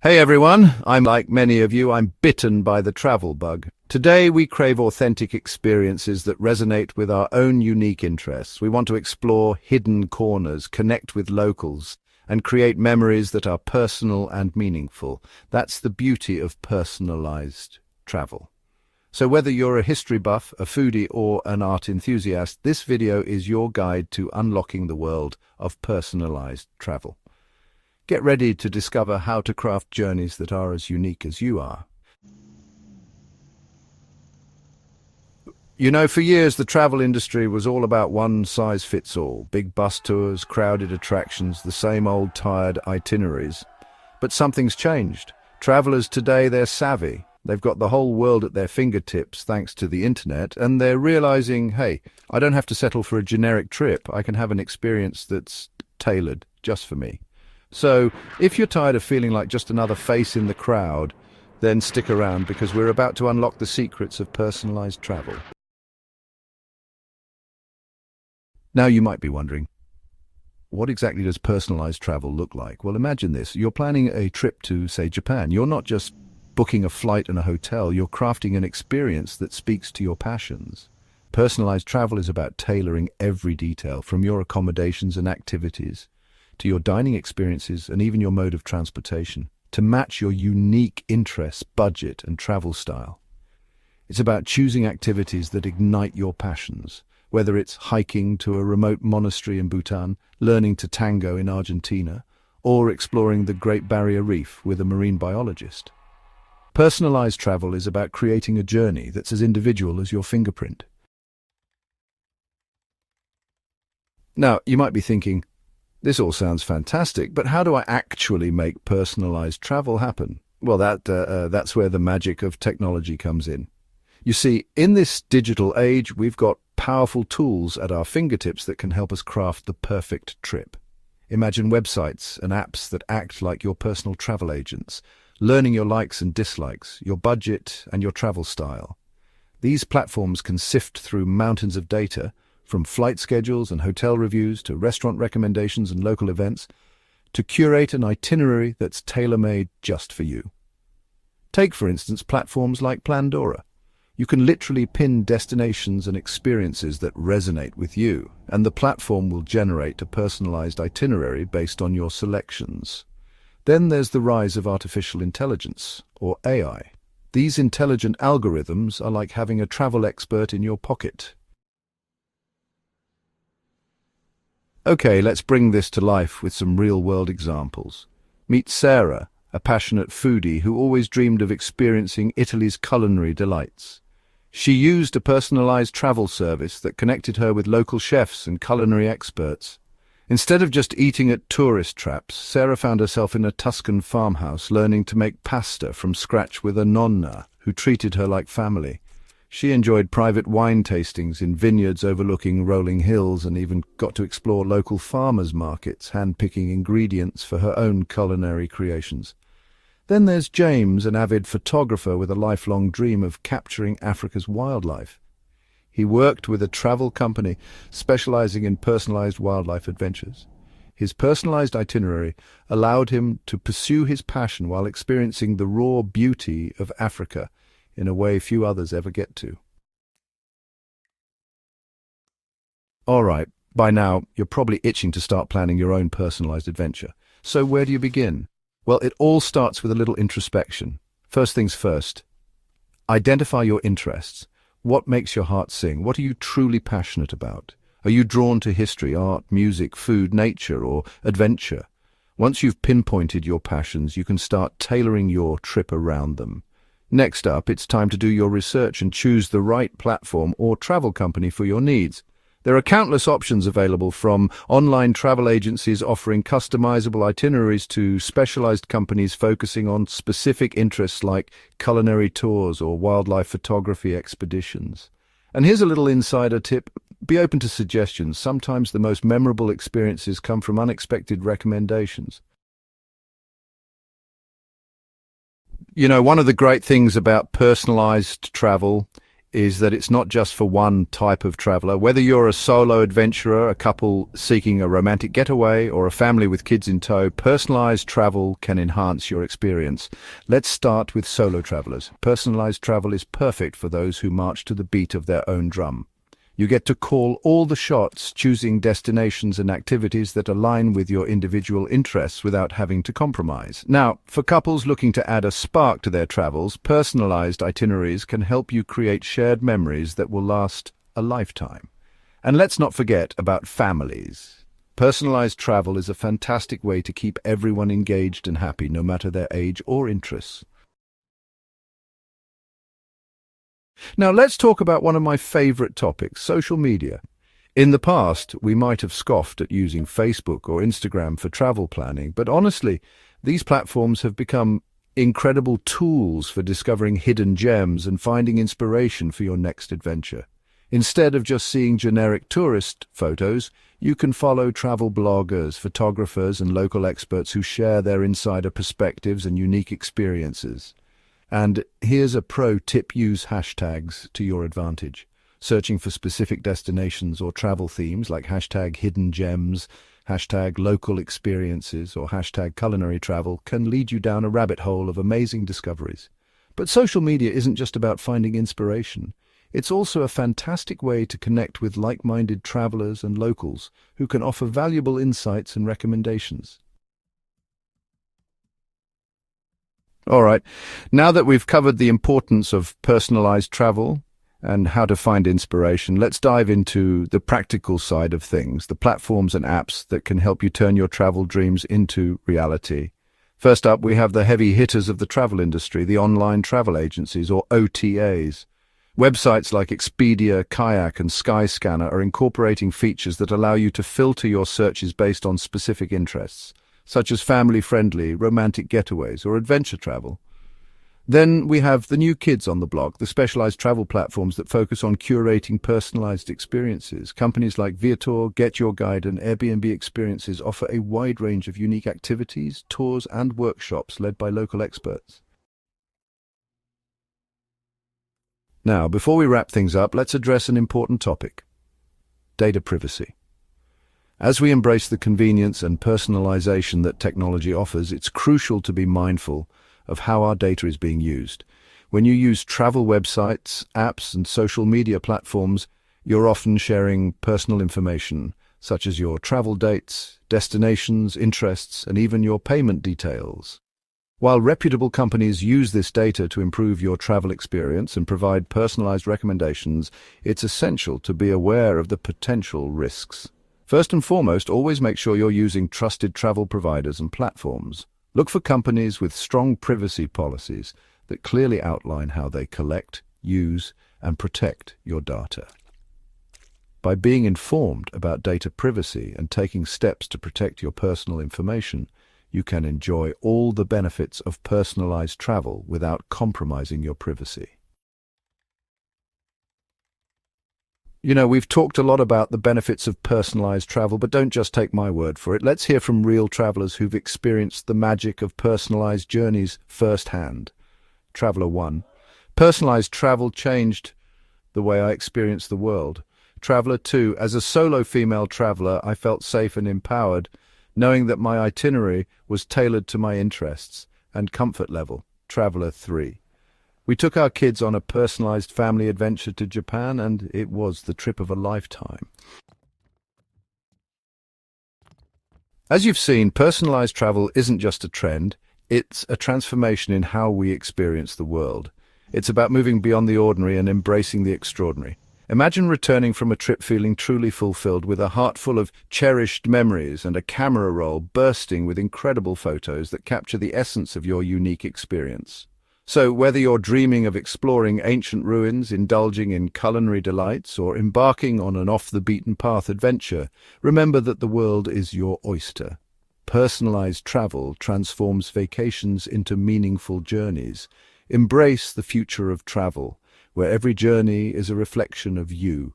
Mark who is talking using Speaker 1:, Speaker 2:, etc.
Speaker 1: Hey everyone, like many of you, I'm bitten by the travel bug. Today we crave authentic experiences that resonate with our own unique interests. We want to explore hidden corners, connect with locals, and create memories that are personal and meaningful. That's the beauty of personalized travel. So whether you're a history buff, a foodie, or an art enthusiast, this video is your guide to unlocking the world of personalized travel. Get ready to discover how to craft journeys that are as unique as you are. You know, for years the travel industry was all about one size fits all. Big bus tours, crowded attractions, the same old tired itineraries. But something's changed. Travelers today, they're savvy. They've got the whole world at their fingertips thanks to the internet, and they're realizing, hey, I don't have to settle for a generic trip. I can have an experience that's tailored just for me. So, if you're tired of feeling like just another face in the crowd, then stick around because we're about to unlock the secrets of personalized travel. Now you might be wondering, what exactly does personalized travel look like? Well, imagine this. You're planning a trip to, say, Japan. You're not just booking a flight and a hotel. You're crafting an experience that speaks to your passions. Personalized travel is about tailoring every detail, from your accommodations and activities to your dining experiences and even your mode of transportation, to match your unique interests, budget, and travel style. It's about choosing activities that ignite your passions, whether it's hiking to a remote monastery in Bhutan, learning to tango in Argentina, or exploring the Great Barrier Reef with a marine biologist. Personalized travel is about creating a journey that's as individual as your fingerprint. Now, you might be thinking, this all sounds fantastic, but how do I actually make personalized travel happen? Well, that's where the magic of technology comes in. You see, in this digital age, we've got powerful tools at our fingertips that can help us craft the perfect trip. Imagine websites and apps that act like your personal travel agents, learning your likes and dislikes, your budget and your travel style. These platforms can sift through mountains of data, from flight schedules and hotel reviews to restaurant recommendations and local events, to curate an itinerary that's tailor-made just for you. Take, for instance, platforms like Pandora. You can literally pin destinations and experiences that resonate with you, and the platform will generate a personalized itinerary based on your selections. Then there's the rise of artificial intelligence, or AI. These intelligent algorithms are like having a travel expert in your pocket. Okay, let's bring this to life with some real-world examples. Meet Sarah, a passionate foodie who always dreamed of experiencing Italy's culinary delights. She used a personalized travel service that connected her with local chefs and culinary experts. Instead of just eating at tourist traps, Sarah found herself in a Tuscan farmhouse learning to make pasta from scratch with a nonna who treated her like family. She enjoyed private wine tastings in vineyards overlooking rolling hills and even got to explore local farmers' markets, hand-picking ingredients for her own culinary creations. Then there's James, an avid photographer with a lifelong dream of capturing Africa's wildlife. He worked with a travel company specializing in personalized wildlife adventures. His personalized itinerary allowed him to pursue his passion while experiencing the raw beauty of Africa in a way few others ever get to. All right, by now you're probably itching to start planning your own personalized adventure. So where do you begin? Well, it all starts with a little introspection. First things first, identify your interests. What makes your heart sing? What are you truly passionate about? Are you drawn to history, art, music, food, nature, or adventure? Once you've pinpointed your passions, you can start tailoring your trip around them. Next up, it's time to do your research and choose the right platform or travel company for your needs. There are countless options available, from online travel agencies offering customizable itineraries to specialized companies focusing on specific interests like culinary tours or wildlife photography expeditions. And here's a little insider tip. Be open to suggestions. Sometimes the most memorable experiences come from unexpected recommendations. You know, one of the great things about personalized travel is that it's not just for one type of traveler. Whether you're a solo adventurer, a couple seeking a romantic getaway, or a family with kids in tow, personalized travel can enhance your experience. Let's start with solo travelers. Personalized travel is perfect for those who march to the beat of their own drum. You get to call all the shots, choosing destinations and activities that align with your individual interests without having to compromise. Now, for couples looking to add a spark to their travels, personalized itineraries can help you create shared memories that will last a lifetime. And let's not forget about families. Personalized travel is a fantastic way to keep everyone engaged and happy, no matter their age or interests. Now let's talk about one of my favorite topics, social media. In the past, we might have scoffed at using Facebook or Instagram for travel planning, but honestly, these platforms have become incredible tools for discovering hidden gems and finding inspiration for your next adventure. Instead of just seeing generic tourist photos, you can follow travel bloggers, photographers, and local experts who share their insider perspectives and unique experiences. And here's a pro tip: use hashtags to your advantage. Searching for specific destinations or travel themes like hashtag hidden gems, hashtag local experiences, or hashtag culinary travel can lead you down a rabbit hole of amazing discoveries. But social media isn't just about finding inspiration. It's also a fantastic way to connect with like-minded travelers and locals who can offer valuable insights and recommendations. All right, now that we've covered the importance of personalized travel and how to find inspiration, let's dive into the practical side of things, the platforms and apps that can help you turn your travel dreams into reality. First up, we have the heavy hitters of the travel industry, the online travel agencies, or OTAs. Websites like Expedia, Kayak, and Skyscanner are incorporating features that allow you to filter your searches based on specific interests, such as family-friendly, romantic getaways, or adventure travel. Then we have the new kids on the block, the specialized travel platforms that focus on curating personalized experiences. Companies like Viator, Get Your Guide, and Airbnb Experiences offer a wide range of unique activities, tours, and workshops led by local experts. Now, before we wrap things up, let's address an important topic: data privacy. As we embrace the convenience and personalization that technology offers, it's crucial to be mindful of how our data is being used. When you use travel websites, apps, and social media platforms, you're often sharing personal information, such as your travel dates, destinations, interests, and even your payment details. While reputable companies use this data to improve your travel experience and provide personalized recommendations, it's essential to be aware of the potential risks. First and foremost, always make sure you're using trusted travel providers and platforms. Look for companies with strong privacy policies that clearly outline how they collect, use, and protect your data. By being informed about data privacy and taking steps to protect your personal information, you can enjoy all the benefits of personalized travel without compromising your privacy. You know, we've talked a lot about the benefits of personalized travel, but don't just take my word for it. Let's hear from real travelers who've experienced the magic of personalized journeys firsthand. Traveler 1. Personalized travel changed the way I experienced the world. Traveler 2. As a solo female traveler, I felt safe and empowered, knowing that my itinerary was tailored to my interests and comfort level. Traveler 3. We took our kids on a personalized family adventure to Japan, and it was the trip of a lifetime. As you've seen, personalized travel isn't just a trend, it's a transformation in how we experience the world. It's about moving beyond the ordinary and embracing the extraordinary. Imagine returning from a trip feeling truly fulfilled, with a heart full of cherished memories and a camera roll bursting with incredible photos that capture the essence of your unique experience. So whether you're dreaming of exploring ancient ruins, indulging in culinary delights, or embarking on an off-the-beaten-path adventure, remember that the world is your oyster. Personalized travel transforms vacations into meaningful journeys. Embrace the future of travel, where every journey is a reflection of you,